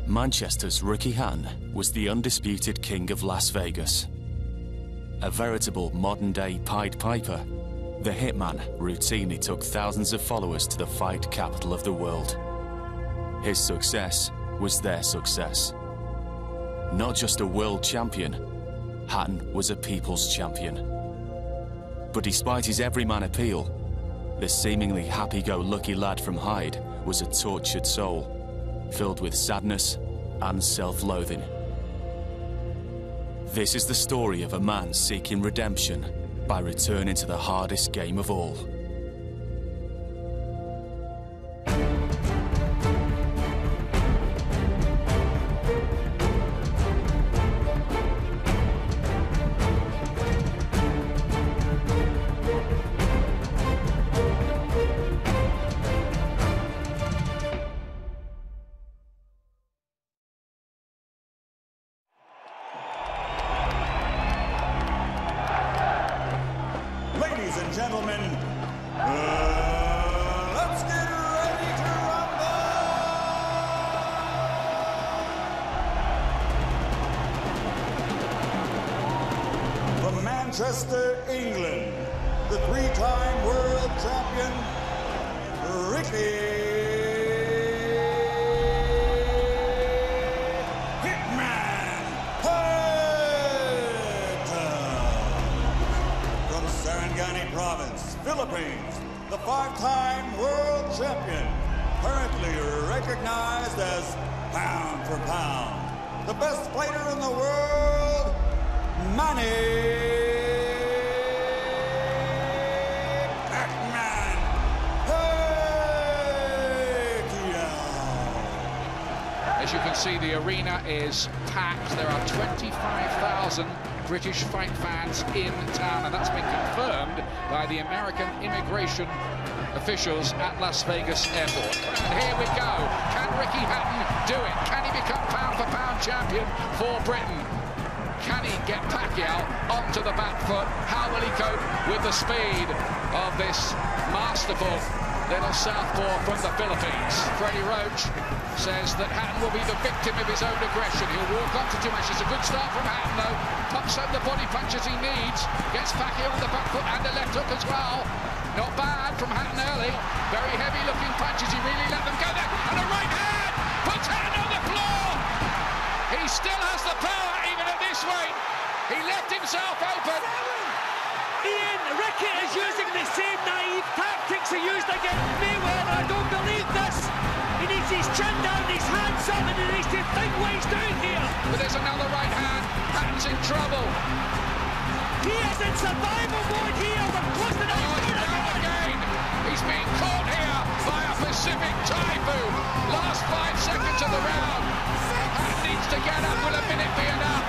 Manchester's Ricky Hatton was the undisputed king of Las Vegas. A veritable modern-day Pied Piper, the hitman routinely took thousands of followers to the fight capital of the world. His success was their success. Not just a world champion, Hatton was a people's champion. But despite his everyman appeal, the seemingly happy-go-lucky lad from Hyde was a tortured soul, filled with sadness and self-loathing. This is the story of a man seeking redemption by returning to the hardest game of all. Ladies and gentlemen, let's get ready to rumble! From Manchester, England, the three-time world champion, Ricky Hitman Hatton. Province, Philippines, the five-time world champion, currently recognized as pound for pound, the best fighter in the world, Manny Hatton. As you can see, the arena is packed. There are 25,000 British fight fans in town, and that's been confirmed by the American immigration officials at Las Vegas Airport. And here we go. Can Ricky Hatton do it? Can he become pound-for-pound champion for Britain? Can he get Pacquiao onto the back foot? How will he cope with the speed of this masterful little southpaw from the Philippines? Freddie Roach says that Hatton will be the victim of his own aggression. He'll walk onto two matches. A good start from Hatton, though. Pumps out the body punches he needs. Gets Pacquiao on the back foot and a left hook as well. Not bad from Hatton early. Very heavy-looking punches. He really let them go there. And a right hand! Puts Hatton on the floor! He still has the power, even at this weight. He left himself open. Ian, Ricky is using the same naive tactics he used against Mayweather. I don't believe this. He needs his chin down, his hands up, and he needs to think what he's doing here. But there's another right hand. Hatton's in trouble. He is in survival mode here. We're close to again. He's being caught here by a Pacific typhoon. Last 5 seconds of the round. Hatton needs to get up. Will a minute be enough?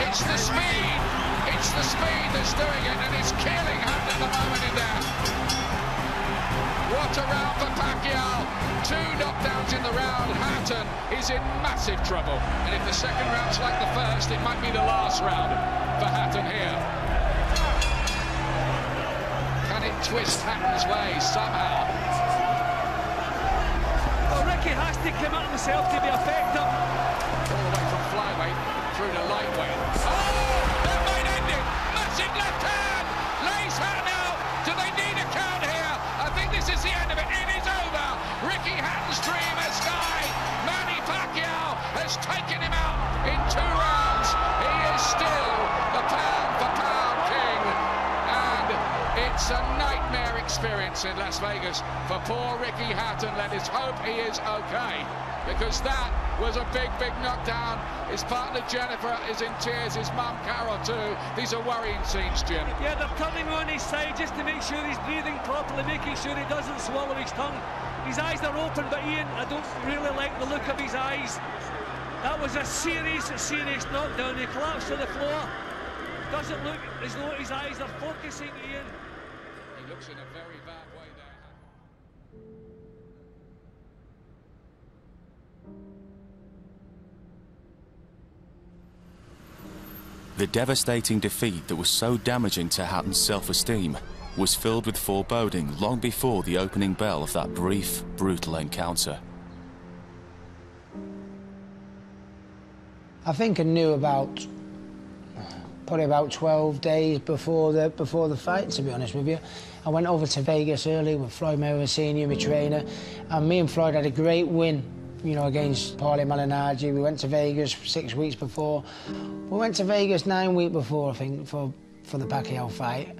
It's the speed. It's the speed that's doing it, and it's killing Hatton at the moment in there. What a round for Pacquiao. 2 knockdowns in the round. Hatton is in massive trouble. And if the second round's like the first, it might be the last round for Hatton here. Can it twist Hatton's way somehow? Well, Ricky has to commit himself to be effective. All the way from flyweight through to lightweight. Oh, that might end it. Massive left hand. Lays Hatton out. Do they need a count here? I think this is the end of it. It is over. Ricky Hatton's dream has died. Manny Pacquiao has taken him out in 2 rounds. He is still the pound-for-pound king. And it's a nightmare experience in Las Vegas for poor Ricky Hatton. Let us hope he is okay, because that was a big, big knockdown. His partner Jennifer is in tears, his mum Carol too. These are worrying scenes, Jim. Yeah, they're turning on his side just to make sure he's breathing properly, making sure he doesn't swallow his tongue. His eyes are open, but Ian, I don't really like the look of his eyes. That was a serious, serious knockdown. He collapsed to the floor. Doesn't look as though his eyes are focusing, Ian. He looks in a very bad way there. The devastating defeat that was so damaging to Hatton's self-esteem was filled with foreboding long before the opening bell of that brief, brutal encounter. I think I knew about probably about 12 days before the fight, to be honest with you. I went over to Vegas early with Floyd Mayweather Sr., my trainer, and me and Floyd had a great win, you know, against Paulie Malignaggi. We went to Vegas 6 weeks before. We went to Vegas 9 weeks before, I think, for the Pacquiao fight.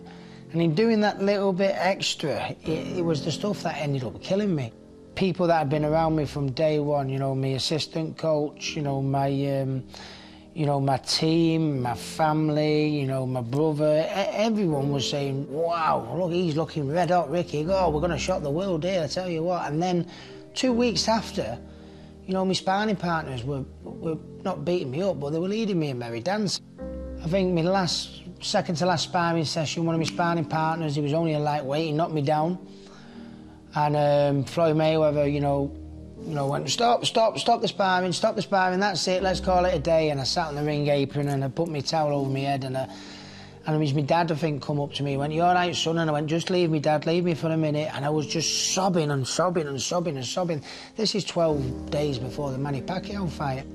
And in doing that little bit extra, it was the stuff that ended up killing me. People that had been around me from day one, you know, my assistant coach, you know, my team, my family, you know, my brother, everyone was saying, wow, look, he's looking red hot, Ricky. Oh, we're going to shock the world here, I tell you what. And then 2 weeks after, you know, my sparring partners were not beating me up, but they were leading me a merry dance. I think my second to last sparring session, one of my sparring partners, he was only a lightweight, he knocked me down. And Floyd Mayweather, you know, went, stop the sparring, that's it, let's call it a day. And I sat on the ring apron and I put my towel over my head, and it was my dad, I think, come up to me, went, you all right, son? And I went, just leave me, Dad, leave me for a minute. And I was just sobbing and sobbing and sobbing and sobbing. This is 12 days before the Manny Pacquiao fight.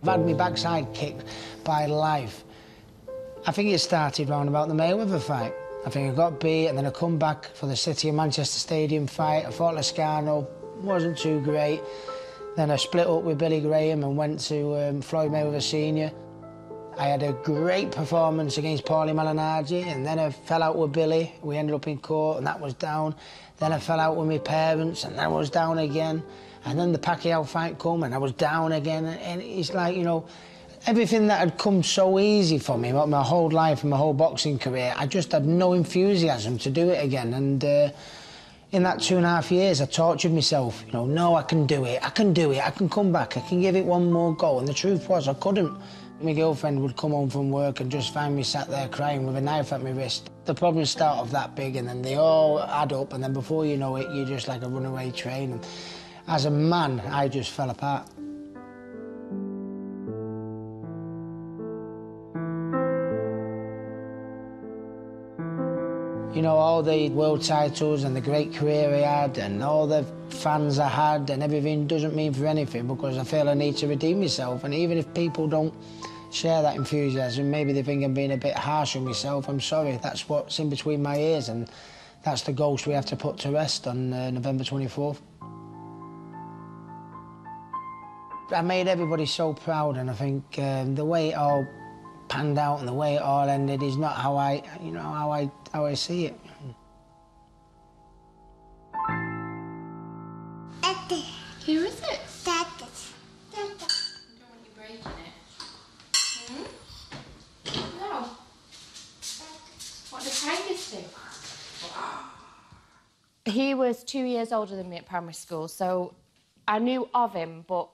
I've had my backside kicked by life. I think it started round about the Mayweather fight. I think I got beat, and then I come back for the City of Manchester Stadium fight. I fought Lascano, wasn't too great. Then I split up with Billy Graham and went to Floyd Mayweather Sr. I had a great performance against Paulie Malignaggi, and then I fell out with Billy. We ended up in court, and that was down. Then I fell out with my parents, and that was down again. And then the Pacquiao fight come, and I was down again. And it's like, you know, everything that had come so easy for me, my whole life and my whole boxing career, I just had no enthusiasm to do it again. And in that 2.5 years, I tortured myself. You know, no, I can do it, I can come back, I can give it one more go. And the truth was, I couldn't. My girlfriend would come home from work and just find me sat there crying with a knife at my wrist. The problems start off that big, and then they all add up, and then before you know it, you're just like a runaway train. And as a man, I just fell apart. You know, all the world titles and the great career I had and all the fans I had and everything doesn't mean for anything, because I feel I need to redeem myself. And even if people don't share that enthusiasm, maybe they think I'm being a bit harsh on myself, I'm sorry. That's what's in between my ears, and that's the ghost we have to put to rest on November 24th. I made everybody so proud, and I think the way it all panned out and the way it all ended is not how I see it. Daddy. Who is it? Daddy. I don't want you breaking it. No. What do tigers do? He was 2 years older than me at primary school, so I knew of him, but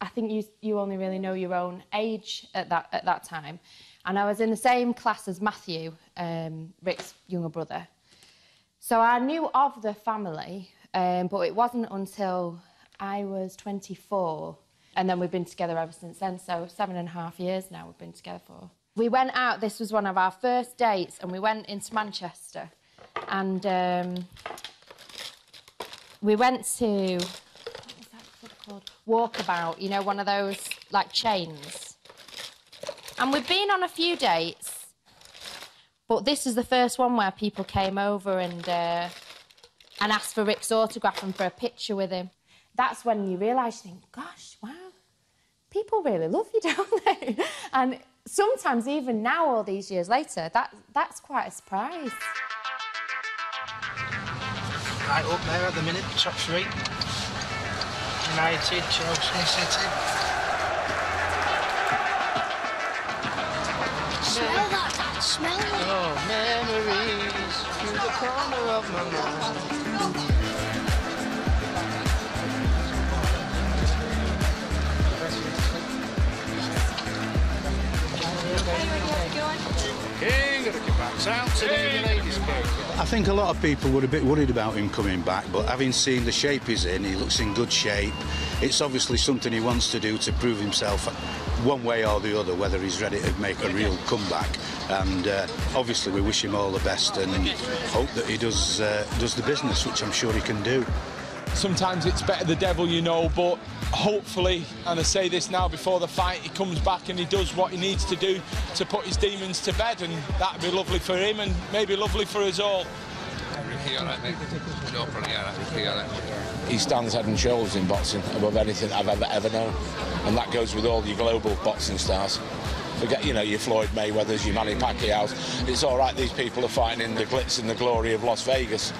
I think you only really know your own age at that time. And I was in the same class as Matthew, Rick's younger brother. So I knew of the family, but it wasn't until I was 24. And then we've been together ever since then, so 7.5 years now we've been together for. We went out, this was one of our first dates, and we went into Manchester. And we went to, called? Walkabout, you know, one of those, like, chains. And we've been on a few dates, but this is the first one where people came over and asked for Rick's autograph and for a picture with him. That's when you realise, you think, gosh, wow, people really love you, don't they? And sometimes, even now, all these years later, that's quite a surprise. Right up there at the minute, top three. United, Chelsea, City. Smell that, Dad, smell it. Oh, memories through the corner of my mind. King of the kebabs out today, ladies' cake. I think a lot of people were a bit worried about him coming back, but having seen the shape he's in, he looks in good shape. It's obviously something he wants to do to prove himself one way or the other, whether he's ready to make a real comeback. And obviously we wish him all the best and hope that he does the business, which I'm sure he can do. Sometimes it's better the devil, you know, but hopefully, and I say this now before the fight, he comes back and he does what he needs to do to put his demons to bed, and that'd be lovely for him and maybe lovely for us all. He stands head and shoulders in boxing above anything I've ever known, and that goes with all your global boxing stars. Forget, you know, your Floyd Mayweathers, your Manny Pacquiao's. It's all right, these people are fighting in the glitz and the glory of Las Vegas.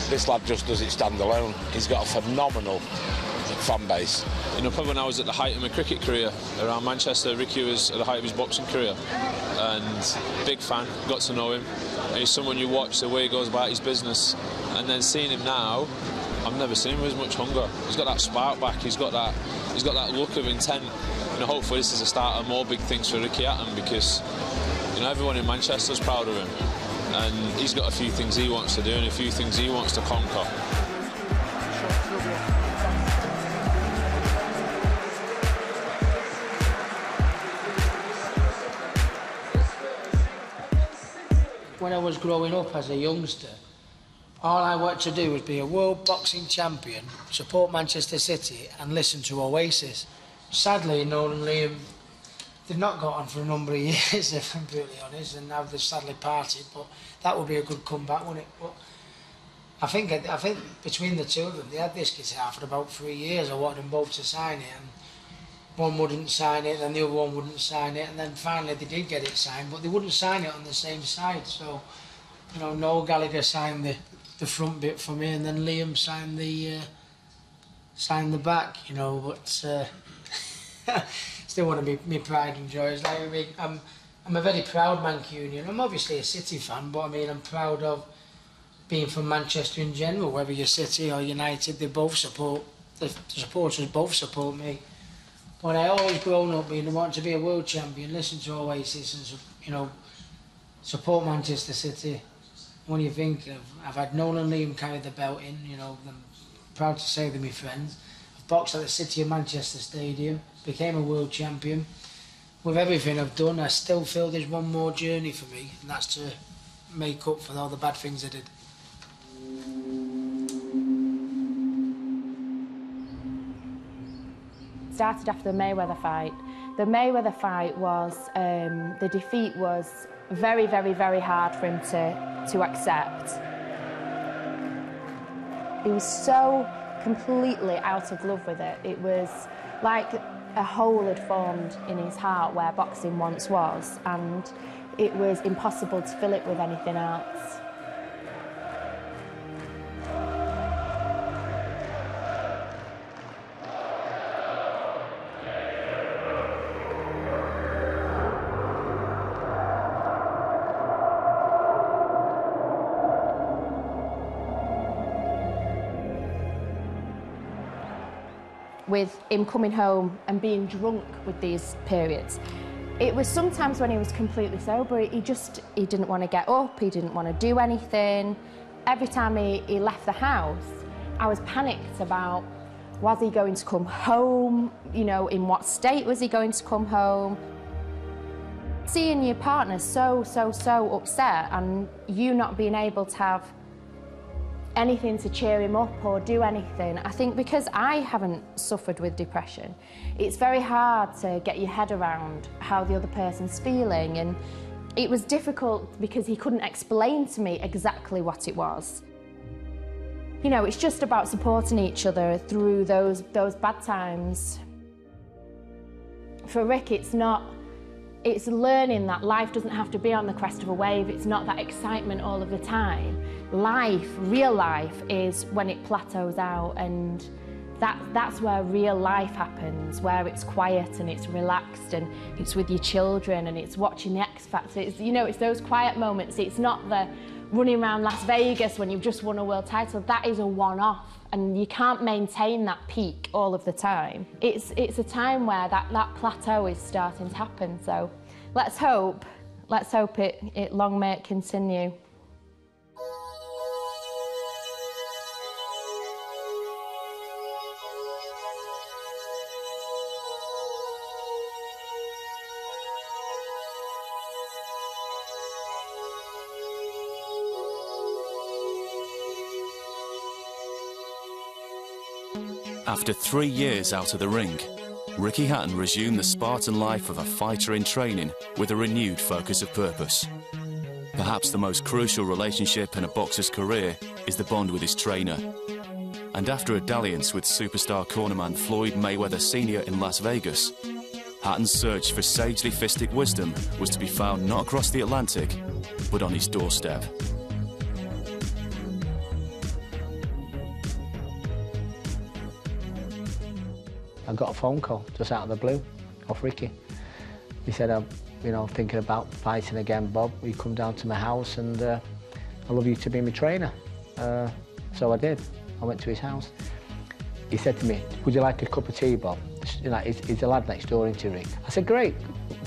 This lad just does it standalone. He's got a phenomenal fan base. You know, probably when I was at the height of my cricket career around Manchester, Ricky was at the height of his boxing career, and big fan, got to know him. And he's someone you watch the way he goes about his business, and then seeing him now, I've never seen him with as much hunger. He's got that spark back. He's got that look of intent. You know, hopefully this is the start of more big things for Ricky Hatton, because you know everyone in Manchester's proud of him, and he's got a few things he wants to do and a few things he wants to conquer. When I was growing up as a youngster, all I wanted to do was be a world boxing champion, support Manchester City and listen to Oasis. Sadly, Nolan and Liam, they've not got on for a number of years, if I'm brutally honest, and now they've sadly parted, but that would be a good comeback, wouldn't it? But I think between the two of them, they had this guitar for about 3 years. I wanted them both to sign it, and one wouldn't sign it, and the other one wouldn't sign it, and then finally they did get it signed, but they wouldn't sign it on the same side. So, you know, Noel Gallagher signed the front bit for me, and then Liam signed the back, you know, but still want to be my pride and joy. It's like, I mean, I'm a very proud Mancunian. I'm obviously a City fan, but I mean, I'm proud of being from Manchester in general. Whether you're City or United, they both support, the supporters both support me. But I always grown up being wanting to be a world champion, listen to Oasis and, you know, support Manchester City. When you think of, I've had Nolan and Liam carry the belt in, you know, I'm proud to say they're my friends. I've boxed at the City of Manchester Stadium, became a world champion. With everything I've done, I still feel there's one more journey for me, and that's to make up for all the bad things I did. Started after the Mayweather fight. The Mayweather fight was, the defeat was very, very, very hard for him to accept. He was so completely out of love with it. It was like a hole had formed in his heart where boxing once was, and it was impossible to fill it with anything else. With him coming home and being drunk with these periods. It was sometimes when he was completely sober, he didn't want to get up, he didn't want to do anything. Every time he left the house, I was panicked about, was he going to come home? You know, in what state was he going to come home? Seeing your partner so upset and you not being able to have anything to cheer him up or do anything. I think because I haven't suffered with depression, it's very hard to get your head around how the other person's feeling, and it was difficult because he couldn't explain to me exactly what it was. You know, it's just about supporting each other through those bad times. For Rick, it's learning that life doesn't have to be on the crest of a wave. It's not that excitement all of the time. Life, real life, is when it plateaus out, and that's where real life happens, where it's quiet and it's relaxed and it's with your children and it's watching the X Factor. It's, you know, it's those quiet moments. It's not the running around Las Vegas when you've just won a world title. That is a one-off, and you can't maintain that peak all of the time. It's a time where that plateau is starting to happen. So let's hope it long may it continue. After 3 years out of the ring, Ricky Hatton resumed the Spartan life of a fighter in training with a renewed focus of purpose. Perhaps the most crucial relationship in a boxer's career is the bond with his trainer. And after a dalliance with superstar cornerman Floyd Mayweather Sr. in Las Vegas, Hatton's search for sagely fistic wisdom was to be found not across the Atlantic, but on his doorstep. I got a phone call just out of the blue off Ricky. He said, I'm thinking about fighting again, Bob. Will you come down to my house and I'd love you to be my trainer. So I did. I went to his house. He said to me, would you like a cup of tea, Bob? He's a lad next door into Rick. I said, great,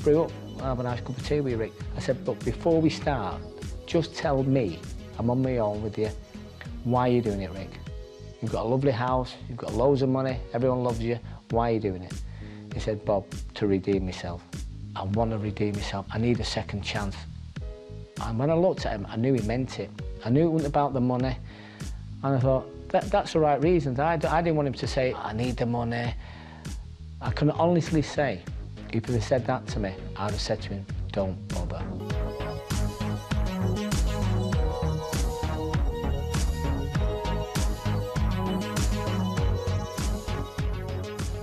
brew up, I'll have a nice cup of tea with you, Rick. I said, but before we start, just tell me, I'm on my own with you, why are you doing it, Rick? You've got a lovely house, you've got loads of money, everyone loves you, why are you doing it? He said, Bob, to redeem myself. I want to redeem myself, I need a second chance. And when I looked at him, I knew he meant it. I knew it wasn't about the money, and I thought, that's the right reasons. I didn't want him to say, I need the money. I can honestly say, if he had said that to me, I'd have said to him, don't bother.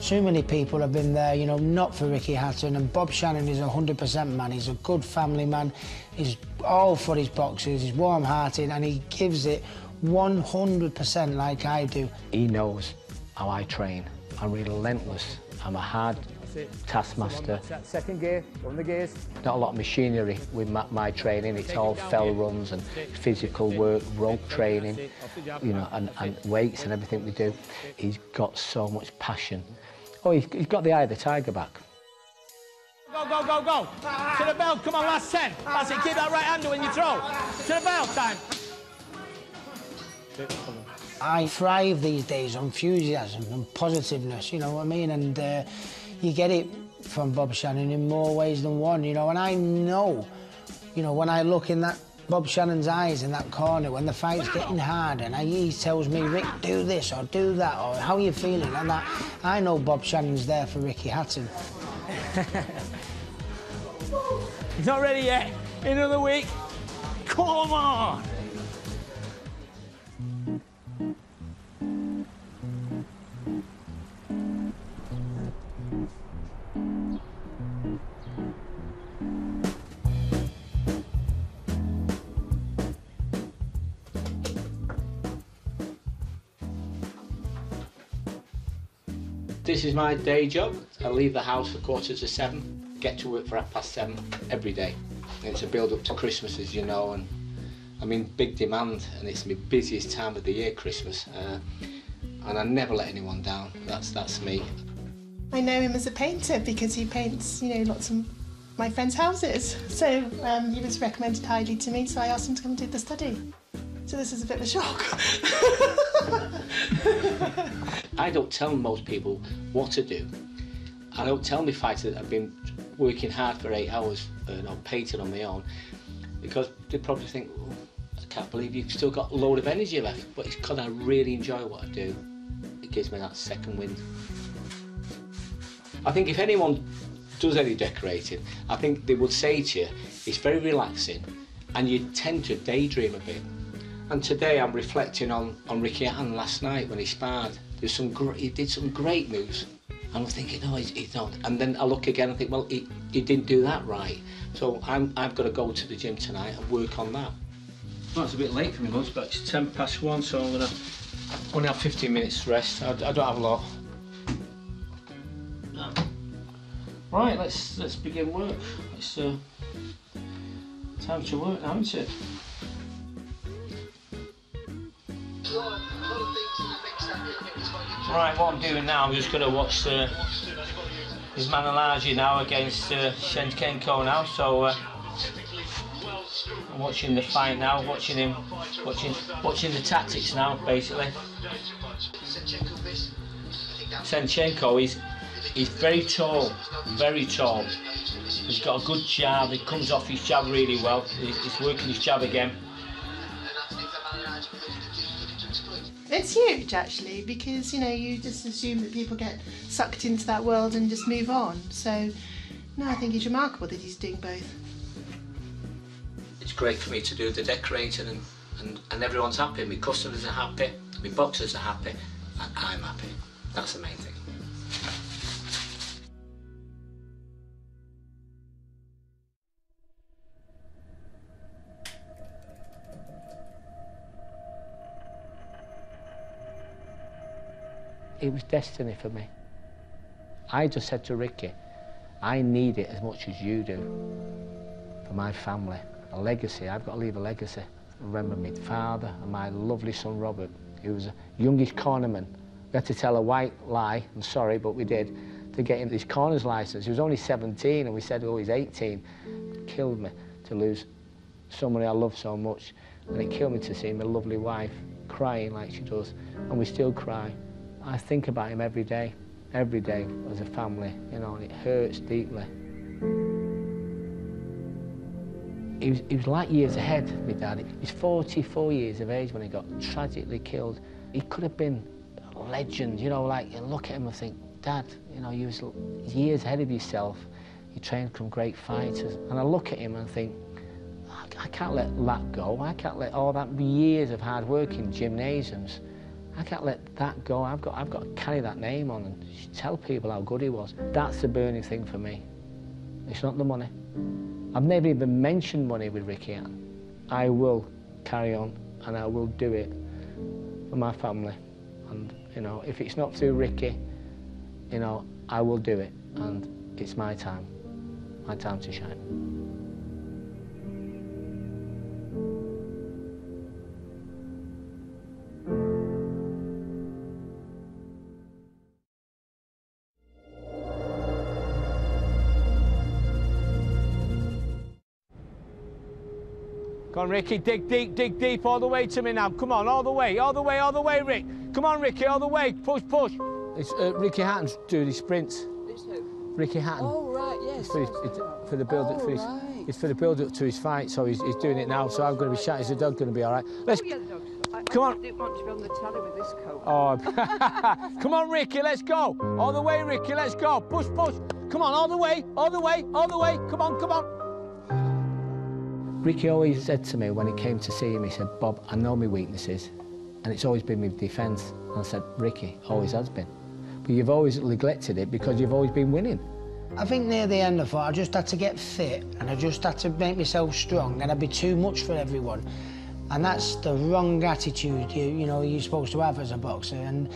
So many people have been there, not for Ricky Hatton, and Bob Shannon is 100% man. He's a good family man. He's all for his boxers, he's warm-hearted, and he gives it 100% like I do. He knows how I train. I'm relentless. I'm a hard taskmaster. Second gear, on the gears. Not a lot of machinery with my training. It's all fell runs and physical work, rope training, and weights and everything we do. He's got so much passion. Oh, he's got the eye of the tiger back. Go, go, go, go. To the bell, come on, last 10. That's it, keep that right handle when you throw. To the bell, time. I thrive these days on enthusiasm and positiveness, you know what I mean? And you get it from Bob Shannon in more ways than one, and I know, when I look in that Bob Shannon's eyes in that corner, when the fight's getting hard, and he tells me, Rick, do this or do that, or how are you feeling, and that, I know Bob Shannon's there for Ricky Hatton. He's not ready yet. Another week. Come on! This is my day job. I leave the house for 7:15, get to work for 7:30 every day. It's a build up to Christmas, as you know, and I'm in big demand, and it's my busiest time of the year, Christmas. And I never let anyone down. That's me. I know him as a painter because he paints, lots of my friends' houses. So he was recommended highly to me, so I asked him to come and do the study. So this is a bit of a shock. I don't tell most people what to do. I don't tell my fighters that I've been working hard for 8 hours painting on my own, because they probably think, oh, I can't believe you've still got a load of energy left. But it's because I really enjoy what I do. It gives me that second wind. I think if anyone does any decorating, I think they would say to you, it's very relaxing and you tend to daydream a bit. And today I'm reflecting on Ricky Hatton last night when he sparred. He did some great moves. And I'm thinking, no, he's not. And then I look again and think, well, he didn't do that right. So I've got to go to the gym tonight and work on that. Well, it's a bit late for me, but it's 1:10, so I'm going to only have 15 minutes rest. I don't have a lot. No. Right, let's begin work. It's time to work now, isn't it? Right, what I'm doing now, I'm just going to watch his Manalaji now against Shenchenko now. So I'm watching the fight now, watching the tactics now, basically. Shenchenko, he's very tall, very tall. He's got a good jab. He comes off his jab really well. He's working his jab again. It's huge, actually, because, you know, you just assume that people get sucked into that world and just move on. So, no, I think it's remarkable that he's doing both. It's great for me to do the decorating and everyone's happy. My customers are happy, my boxers are happy, and I'm happy. That's the main thing. It was destiny for me. I just said to Ricky, I need it as much as you do for my family. A legacy, I've got to leave a legacy. Remember my father and my lovely son Robert, who was a youngish cornerman. We had to tell a white lie, I'm sorry, but we did, to get him his corner's licence. He was only 17 and we said, oh, he's 18. It killed me to lose somebody I love so much. And it killed me to see my lovely wife crying like she does, and we still cry. I think about him every day as a family, you know, and it hurts deeply. He was like years ahead, my dad. He was 44 years of age when he got tragically killed. He could have been a legend, you know, like, you look at him and think, Dad, you know, you was years ahead of yourself. You trained from great fighters. And I look at him and think, I can't let that go. I can't let all that years of hard work in gymnasiums, I can't let that go. I've got to carry that name on and tell people how good he was. That's the burning thing for me. It's not the money. I've never even mentioned money with Ricky Hatton. I will carry on and I will do it for my family. And, you know, if it's not through Ricky, you know, I will do it. And it's my time to shine. Come on, Ricky, dig deep all the way to me now. Come on, all the way, Rick. Come on, Ricky, all the way. Push. It's Ricky Hatton's doing his sprints. It's who? Ricky Hatton. Oh, right, yes. It's for the build-up for his... Right. It's for the build-up to his fight, so he's doing it now, so I'm going to be shouting. Is the dog going to be all right? Let's... Oh, yeah, the dog's... Come on. I didn't want to be on the telly with this coat. Oh, come on, Ricky, let's go. All the way, Ricky, let's go. Push. Come on, all the way. Come on. Ricky always said to me when he came to see him, he said, Bob, I know my weaknesses, and it's always been my defence. And I said, Ricky, always has been. But you've always neglected it because you've always been winning. I think near the end I thought I just had to get fit and I just had to make myself strong and I'd be too much for everyone. And that's the wrong attitude you're supposed to have as a boxer. And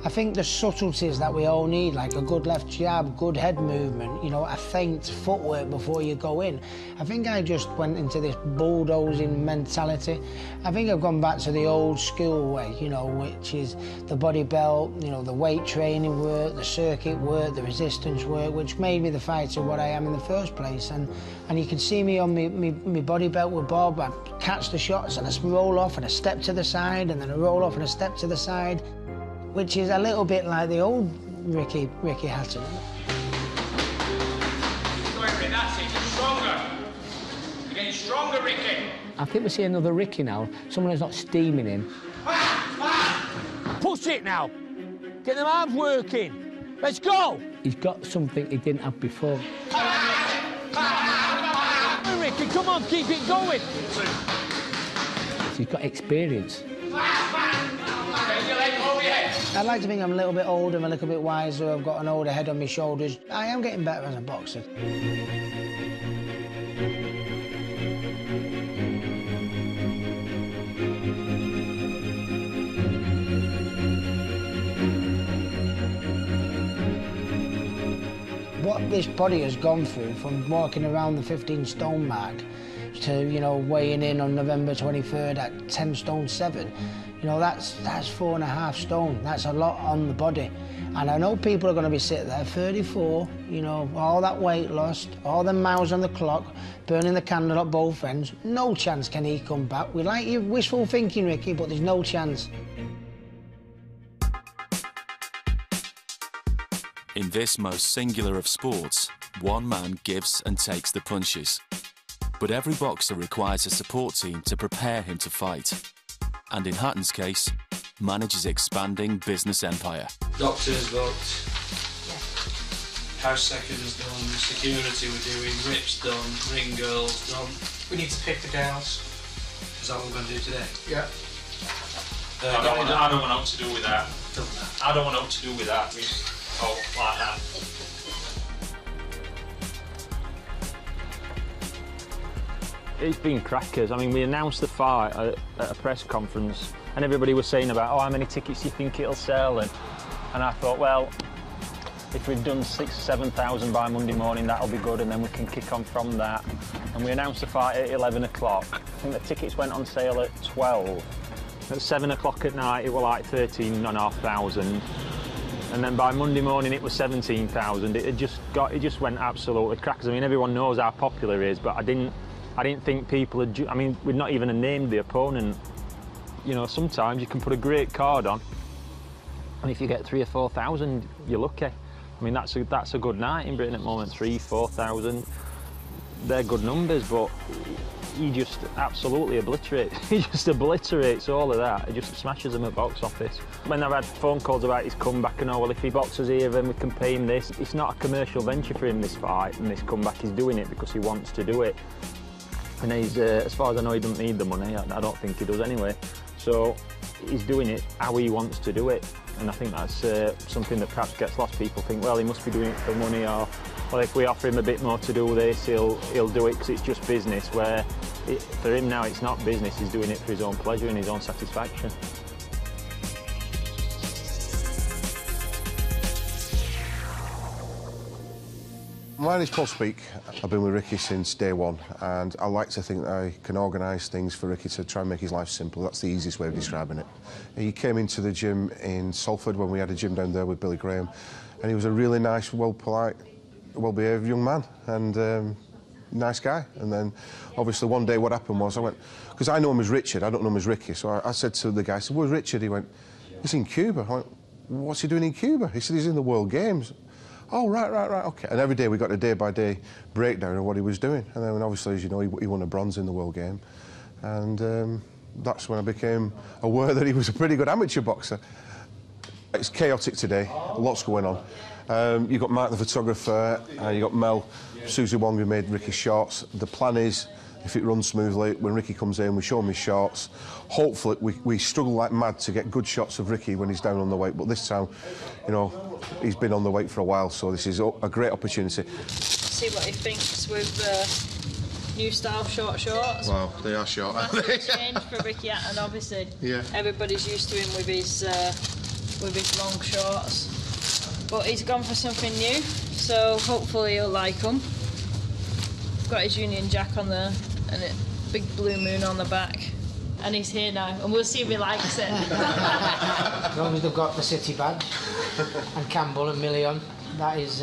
I think the subtleties that we all need, like a good left jab, good head movement, a feint footwork before you go in. I think I just went into this bulldozing mentality. I think I've gone back to the old school way, which is the body belt, the weight training work, the circuit work, the resistance work, which made me the fighter what I am in the first place. And you can see me on my body belt with Bob. I catch the shots and I roll off and I step to the side and then I roll off and I step to the side, which is a little bit like the old Ricky Hatton. That's it, you're stronger. You're getting stronger, Ricky. I think we see another Ricky now, someone who's not steaming him. Push it now. Get them arms working. Let's go. He's got something he didn't have before. Ricky, come on, keep it going. He's got experience. I'd like to think I'm a little bit older, I'm a little bit wiser, I've got an older head on my shoulders. I am getting better as a boxer. What this body has gone through, from walking around the 15 stone mark to, weighing in on November 23rd at 10 stone 7, that's 4.5 stone. That's a lot on the body. And I know people are going to be sitting there, 34, all that weight lost, all the miles on the clock, burning the candle at both ends. No chance can he come back. We like your wishful thinking, Ricky, but there's no chance. In this most singular of sports, one man gives and takes the punches. But every boxer requires a support team to prepare him to fight. And in Hatton's case, manages expanding business empire. Doctors booked, house seconds done, security we're doing, rips done, ring girls done. We need to pick the girls. Is that what we're going to do today? Yeah. I don't want out to do with that. I don't want out to do with that. Oh, like that. It's been crackers. I mean, we announced the fight at a press conference and everybody was saying about, oh, how many tickets do you think it'll sell? And I thought, well, if we've done 6,000 or 7,000 by Monday morning, that'll be good, and then we can kick on from that. And we announced the fight at 11 o'clock. I think the tickets went on sale at 12. At 7 o'clock at night, it was like 13,500. And then by Monday morning, it was 17,000. It just went absolutely crackers. I mean, everyone knows how popular it is, but I didn't think people had... I mean, we'd not even named the opponent. You know, sometimes you can put a great card on, and if you get 3,000 or 4,000, you're lucky. I mean, that's a good night in Britain at the moment. 3,000, 4,000, they're good numbers, but he just absolutely obliterates. He just obliterates all of that. He just smashes them at box office. When I've had phone calls about his comeback, and oh, well, if he boxes here, then we can pay him this. It's not a commercial venture for him, this fight and this comeback. He's doing it because he wants to do it. And he's, as far as I know, he doesn't need the money. I don't think he does anyway. So he's doing it how he wants to do it. And I think that's something that perhaps gets lost. People think, well, he must be doing it for money, or, well, if we offer him a bit more to do this, he'll do it because it's just business, where for him now it's not business. He's doing it for his own pleasure and his own satisfaction. My name's Paul Speak. I've been with Ricky since day one, and I like to think that I can organise things for Ricky to try and make his life simple. That's the easiest way of describing it. He came into the gym in Salford when we had a gym down there with Billy Graham, and he was a really nice, well-polite, well-behaved young man, and nice guy. And then, obviously, one day what happened was I went, because I know him as Richard, I don't know him as Ricky, so I said to the guy, I said, where's Richard? He went, he's in Cuba. I went, what's he doing in Cuba? He said, he's in the World Games. Oh, right, OK. And every day we got a day-by-day breakdown of what he was doing. And then, obviously, as you know, he won a bronze in the World Game. And that's when I became aware that he was a pretty good amateur boxer. It's chaotic today, lots going on. You've got Mark the photographer, you've got Mel, Susie Wong, who made Ricky's shots. The plan is, if it runs smoothly, when Ricky comes in, we show him his shots. Hopefully, we struggle like mad to get good shots of Ricky when he's down on the weight, but this time, you know, he's been on the weight for a while, so this is a great opportunity. See what he thinks with the new style short shorts. Wow, they are short, aren't they? Change for Ricky Hatton, obviously. Yeah. Everybody's used to him with his long shorts, but he's gone for something new, so hopefully he'll like them. Got his Union Jack on there, and a big blue moon on the back. And he's here now, and we'll see if he likes it. As long as they've got the city badge and Campbell and Million, that's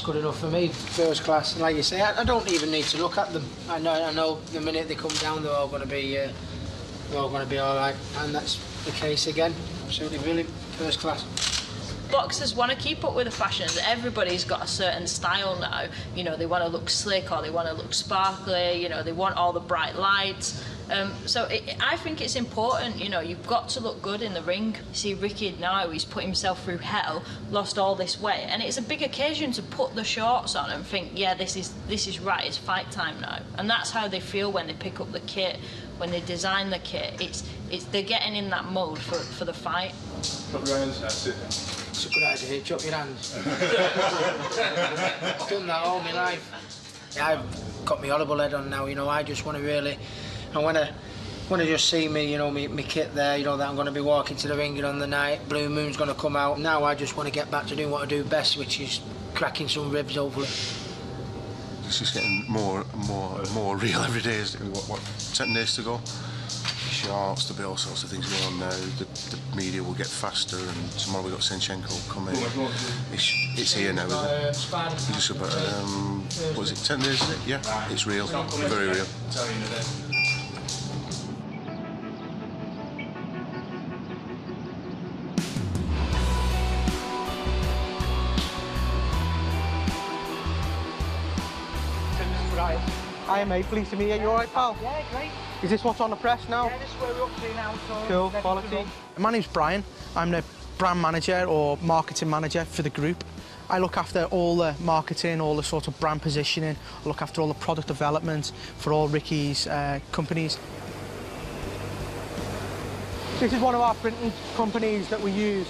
good enough for me. First class, and like you say, I don't even need to look at them. I know the minute they come down, they're all going to be all right, and that's the case again. Absolutely brilliant, first class. Boxers want to keep up with the fashions. Everybody's got a certain style now. You know, they want to look slick, or they want to look sparkly. You know, they want all the bright lights. So I think it's important, you know, you've got to look good in the ring. See Ricky now, he's put himself through hell, lost all this weight, and it's a big occasion to put the shorts on and think, yeah, this is right, it's fight time now. And that's how they feel when they pick up the kit, when they design the kit. They're getting in that mode for the fight. Put your hands, that's it. It's a good idea, chop your hands. I've done that all my life. Yeah, I've got my horrible head on now, you know, I just want to really... And when I just see me, you know, my kit there, you know, that I'm going to be walking to the ring on the night, Blue Moon's going to come out. Now I just want to get back to doing what I do best, which is cracking some ribs, hopefully. It's just getting more real every day. What 10 days to go? Shorts, there'll be all sorts of things going on now. The media will get faster, and tomorrow we've got Senchenko coming. It's here now, isn't it? Just about, what is it, 10 days, is it? Yeah, it's real, very real. Hi mate, pleased to meet you. You alright, pal? Yeah, great. Is this what's on the press now? Yeah, this is where we're up to now. So cool, quality. My name's Brian. I'm the brand manager or marketing manager for the group. I look after all the marketing, all the sort of brand positioning. I look after all the product development for all Ricky's companies. This is one of our printing companies that we use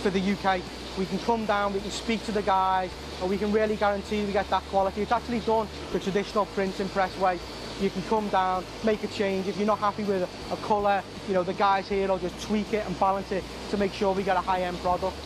for the UK. We can come down, we can speak to the guys, and we can really guarantee we get that quality. It's actually done the traditional printing press way. You can come down, make a change. If you're not happy with a colour, you know, the guys here will just tweak it and balance it to make sure we get a high-end product.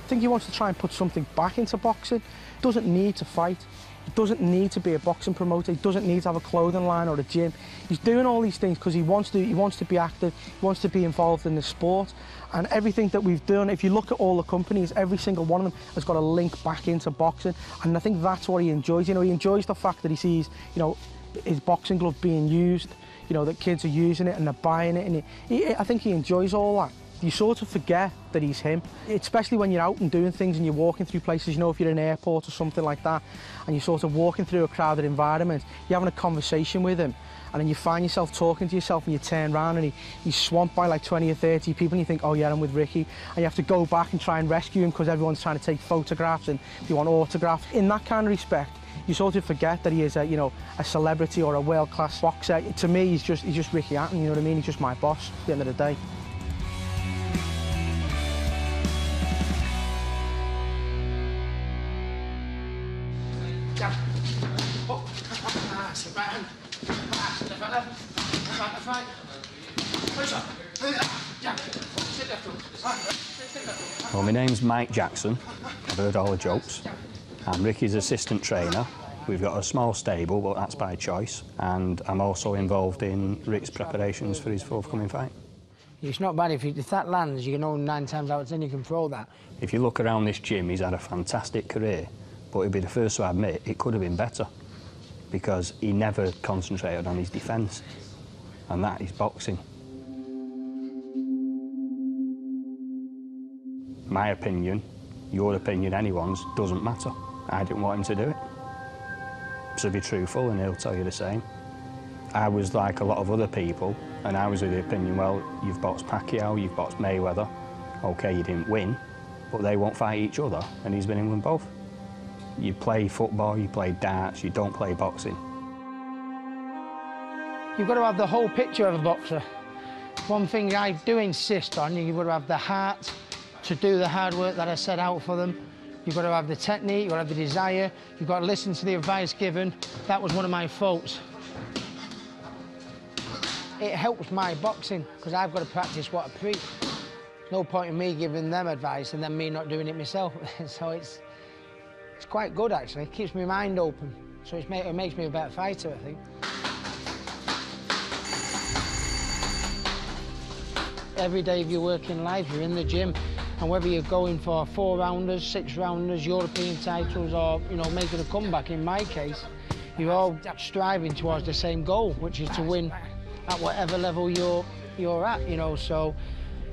I think he wants to try and put something back into boxing. He doesn't need to fight. He doesn't need to be a boxing promoter. He doesn't need to have a clothing line or a gym. He's doing all these things because he wants to be active, he wants to be involved in the sport. And everything that we've done, if you look at all the companies, every single one of them has got a link back into boxing. And I think that's what he enjoys. You know, he enjoys the fact that he sees, you know, his boxing glove being used, you know, that kids are using it and they're buying it. And I think he enjoys all that. You sort of forget that he's him, especially when you're out and doing things and you're walking through places, you know, if you're in an airport or something like that, and you're sort of walking through a crowded environment, you're having a conversation with him, and then you find yourself talking to yourself and you turn around and he's swamped by like 20 or 30 people and you think, oh yeah, I'm with Ricky, and you have to go back and try and rescue him because everyone's trying to take photographs and you want autographs. In that kind of respect, you sort of forget that he is a, you know, a celebrity or a world-class boxer. To me, he's just Ricky Hatton, you know what I mean? He's just my boss at the end of the day. Well, my name's Mike Jackson. I've heard all the jokes. I'm Ricky's assistant trainer. We've got a small stable, but that's by choice. And I'm also involved in Rick's preparations for his forthcoming fight. It's not bad. If that lands, you know 9 times out of 10 you can throw that. If you look around this gym, he's had a fantastic career, but he'll be the first to admit it could have been better because he never concentrated on his defence, and that is boxing. My opinion, your opinion, anyone's, doesn't matter. I didn't want him to do it. So be truthful and he'll tell you the same. I was like a lot of other people, and I was of the opinion, well, you've boxed Pacquiao, you've boxed Mayweather. OK, you didn't win, but they won't fight each other, and he's been in them both. You play football, you play darts, you don't play boxing. You've got to have the whole picture of a boxer. One thing I do insist on, you've got to have the heart to do the hard work that I set out for them. You've got to have the technique, you've got to have the desire, you've got to listen to the advice given. That was one of my faults. It helps my boxing, because I've got to practice what I preach. There's no point in me giving them advice and then me not doing it myself. So it's quite good, actually. It keeps my mind open. So it makes me a better fighter, I think. Every day of your working life, you're in the gym, and whether you're going for 4-rounders, 6-rounders, European titles, or, you know, making a comeback, in my case, you're all striving towards the same goal, which is to win at whatever level you're at, you know, so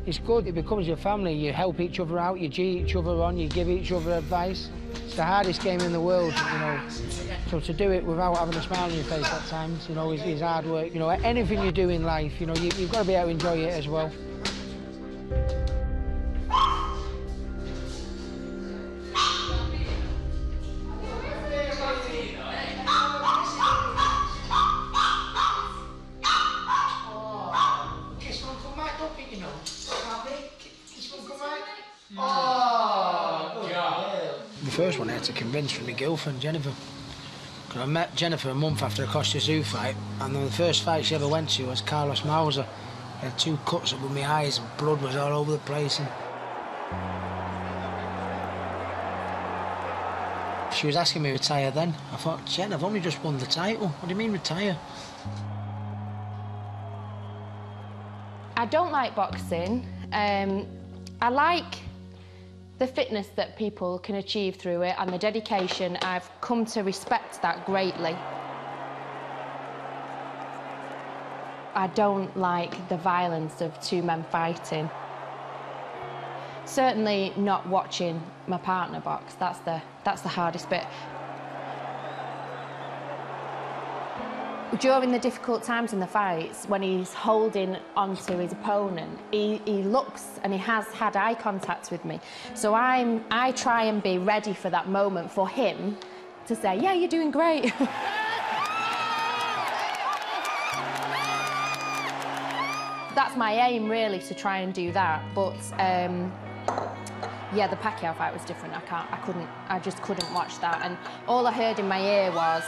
it's good. It becomes your family. You help each other out, you cheer each other on, you give each other advice. It's the hardest game in the world, you know, so to do it without having a smile on your face at times, you know, is hard work. You know, anything you do in life, you know, you've got to be able to enjoy it as well. The first one I had to convince from my girlfriend, Jennifer. Because I met Jennifer a month after a Costa Zoo fight, and then the first fight she ever went to was Carlos Mauser. I had 2 cuts up with my eyes and blood was all over the place. And she was asking me to retire then. I thought, Jen, I've only just won the title. What do you mean retire? I don't like boxing. I like the fitness that people can achieve through it and the dedication. I've come to respect that greatly. I don't like the violence of 2 men fighting. Certainly not watching my partner box. That's the hardest bit. During the difficult times in the fights, when he's holding onto his opponent, he looks and he has had eye contact with me. So I try and be ready for that moment for him to say, yeah, you're doing great. That's my aim, really, to try and do that. But yeah, the Pacquiao fight was different. I just couldn't watch that. And all I heard in my ear was,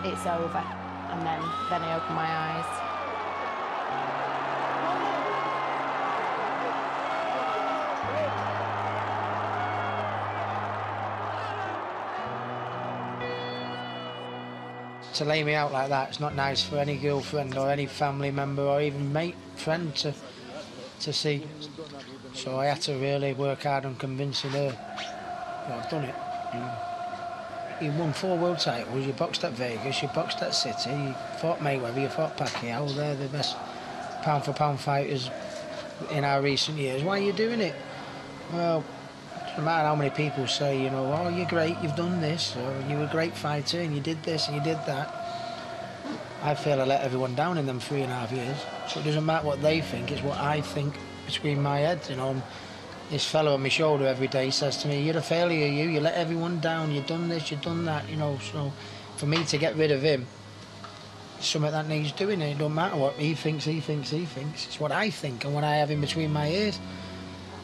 it's over. And then I opened my eyes. To lay me out like that, it's not nice for any girlfriend or any family member or even mate, friend to see. So I had to really work hard on convincing her that I've done it. You won 4 world titles, you boxed at Vegas, you boxed at City, you fought Mayweather, you fought Pacquiao. They're the best pound-for-pound fighters in our recent years. Why are you doing it? Well, it doesn't matter how many people say, you know, oh, you're great, you've done this, or you were a great fighter and you did this and you did that. I feel I let everyone down in them 3.5 years. So it doesn't matter what they think, it's what I think between my head, you know. This fellow on my shoulder every day says to me, you're a failure, you let everyone down, you've done this, you've done that, you know. So for me to get rid of him, it's something that needs doing. It don't matter what he thinks. It's what I think and what I have in between my ears.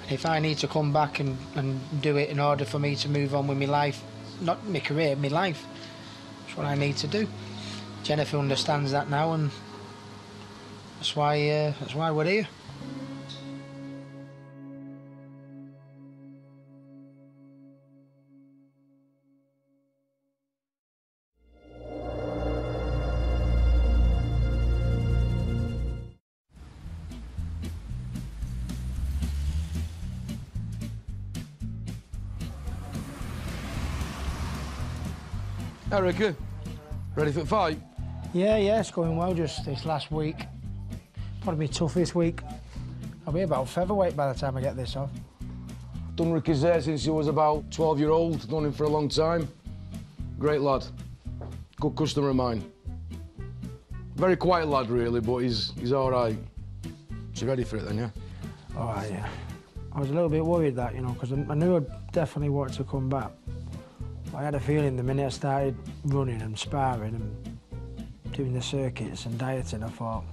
And if I need to come back and do it in order for me to move on with my life, not my career, my life, that's what I need to do. Jennifer understands that now, and that's why we're here. Hey, Ricky, ready for the fight? Yeah, it's going well just this last week. Probably be tough this week. I'll be about featherweight by the time I get this off. Done Ricky's hair since he was about 12-year-old, known him for a long time. Great lad, good customer of mine. Very quiet lad, really, but he's all right. So you ready for it then, yeah? All right, yeah. I was a little bit worried that, you know, because I knew I definitely wanted to come back. I had a feeling the minute I started running and sparring and doing the circuits and dieting, I thought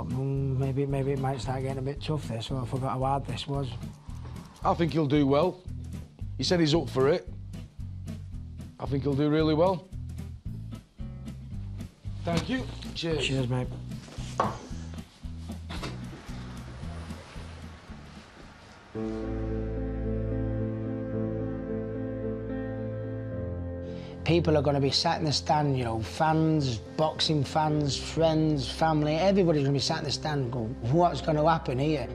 maybe it might start getting a bit tough this, so I forgot how hard this was. I think he'll do well. He said he's up for it. I think he'll do really well. Thank you. Cheers. Cheers, mate. People are going to be sat in the stand, you know, fans, boxing fans, friends, family, everybody's going to be sat in the stand going, what's going to happen here?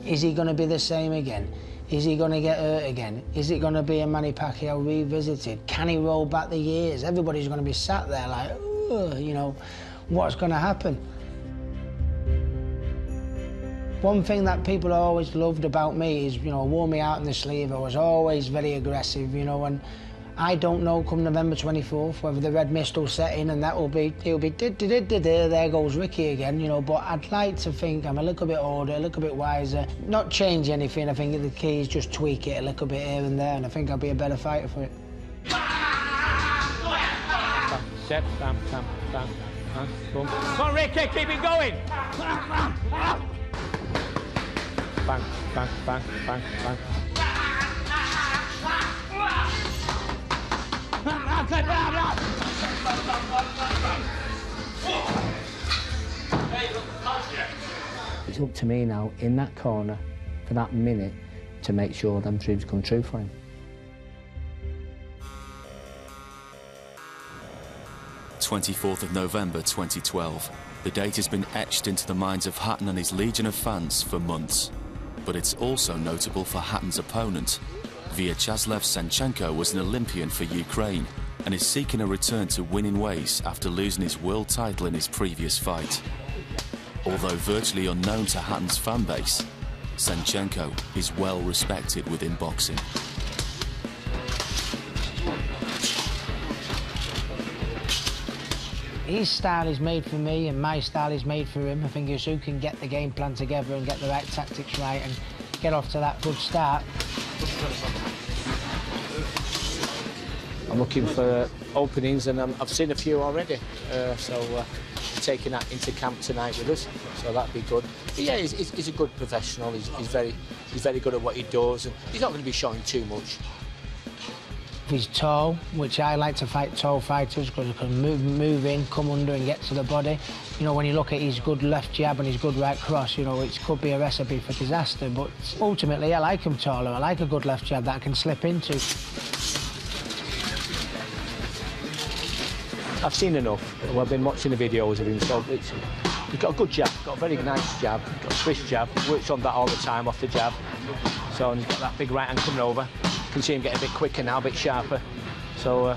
Is he going to be the same again? Is he going to get hurt again? Is it going to be a Manny Pacquiao revisited? Can he roll back the years? Everybody's going to be sat there like, ugh, you know, what's going to happen? One thing that people always loved about me is, you know, wore me out in the sleeve. I was always very aggressive, you know, and I don't know come November 24th whether the red mist will set in and that will be, he'll be, there goes Ricky again, you know, but I'd like to think I'm a little bit older, a little bit wiser, not change anything. I think the key is just tweak it a little bit here and there, and I think I'll be a better fighter for it. Step, bam, bam, bam, boom. Come on, Ricky, keep it going. Bang, bang, bang, bang, bang. It's up to me now, in that corner, for that minute, to make sure them dreams come true for him. November 24th, 2012. The date has been etched into the minds of Hatton and his legion of fans for months. But it's also notable for Hatton's opponent. Vyacheslav Senchenko was an Olympian for Ukraine and is seeking a return to winning ways after losing his world title in his previous fight. Although virtually unknown to Hatton's fan base, Senchenko is well respected within boxing. His style is made for me and my style is made for him. I think it's who can get the game plan together and get the right tactics right and get off to that good start. I'm looking for openings, and I've seen a few already. Taking that into camp tonight with us, so that'd be good. But yeah, he's a good professional. He's very good at what he does, and he's not going to be showing too much. He's tall, which I like to fight tall fighters because he can move in, come under and get to the body. You know, when you look at his good left jab and his good right cross, you know, it could be a recipe for disaster, but ultimately I like him taller. I like a good left jab that I can slip into. I've seen enough. Well, I've been watching the videos of him, so he's got a good jab, got a very nice jab, got a swish jab, works on that all the time off the jab. So he's got that big right hand coming over. You can see him get a bit quicker now, a bit sharper. So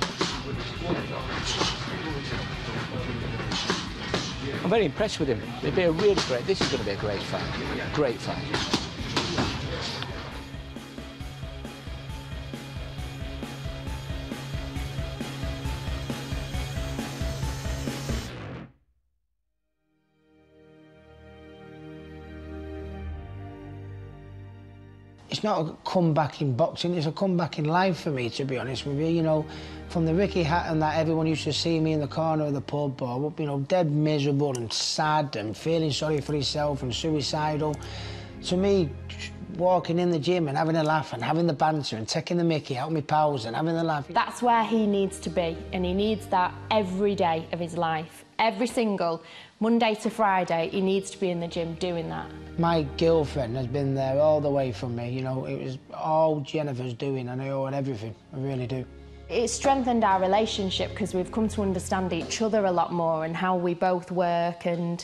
I'm very impressed with him. It'd be a really great, this is going to be a great fight. Great fight. It's not a comeback in boxing, it's a comeback in life for me, to be honest with you. You know, from the Ricky Hatton that everyone used to see me in the corner of the pub, or, you know, dead miserable and sad and feeling sorry for himself and suicidal, to me, walking in the gym and having a laugh and having the banter and taking the mickey out of my pals and having a laugh. That's where he needs to be, and he needs that every day of his life. Every single Monday to Friday, he needs to be in the gym doing that. My girlfriend has been there all the way from me, you know, it was all Jennifer's doing, and I owe her everything, I really do. It's strengthened our relationship because we've come to understand each other a lot more and how we both work, and,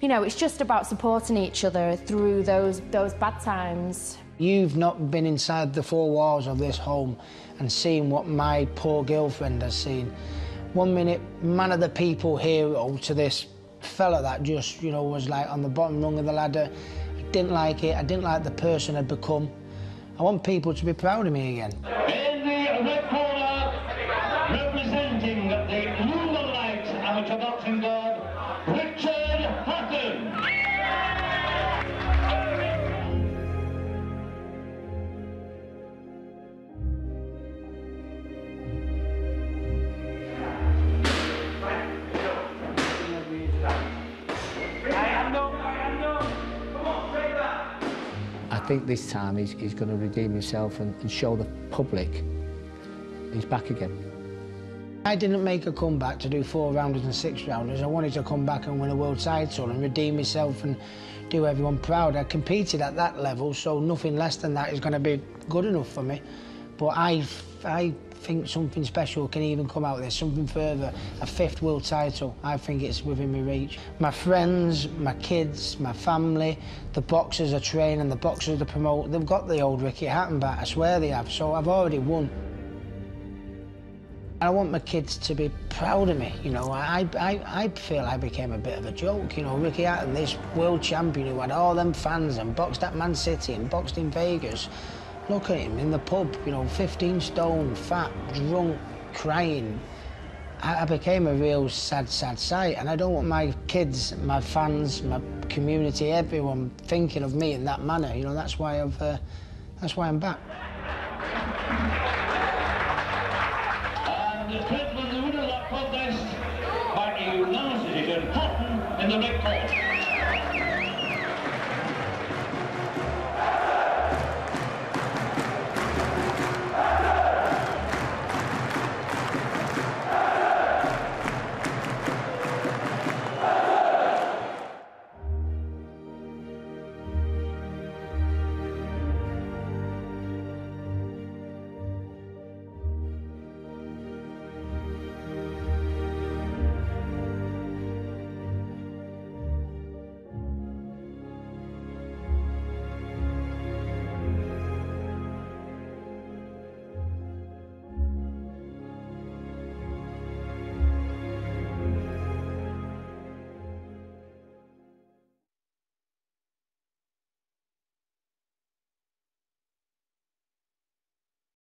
you know, it's just about supporting each other through those bad times. You've not been inside the four walls of this home and seen what my poor girlfriend has seen. 1 minute, man of the people hero to this fella that just, you know, was like on the bottom rung of the ladder. I didn't like it, I didn't like the person I'd become. I want people to be proud of me again. In the red corner, representing the Human Rights Amateur Boxing Board, Richard Hatton. I think this time he's going to redeem himself and show the public he's back again. I didn't make a comeback to do 4-rounders and 6-rounders. I wanted to come back and win a world title and redeem myself and do everyone proud. I competed at that level, so nothing less than that is going to be good enough for me. But I think something special can even come out of this, something further, a 5th world title. I think it's within my reach. My friends, my kids, my family, the boxers I train and the boxers I promote, they've got the old Ricky Hatton back, I swear they have, so I've already won. I want my kids to be proud of me, you know. I feel I became a bit of a joke, you know. Ricky Hatton, this world champion who had all them fans and boxed at Man City and boxed in Vegas. Look at him in the pub, you know, 15 stone, fat, drunk, crying. I became a real sad sight, and I don't want my kids, my fans, my community, everyone thinking of me in that manner. You know, that's why I'm back. And the gentleman, the winner of that contest, by a unanimous decision, Hatton in the red corner.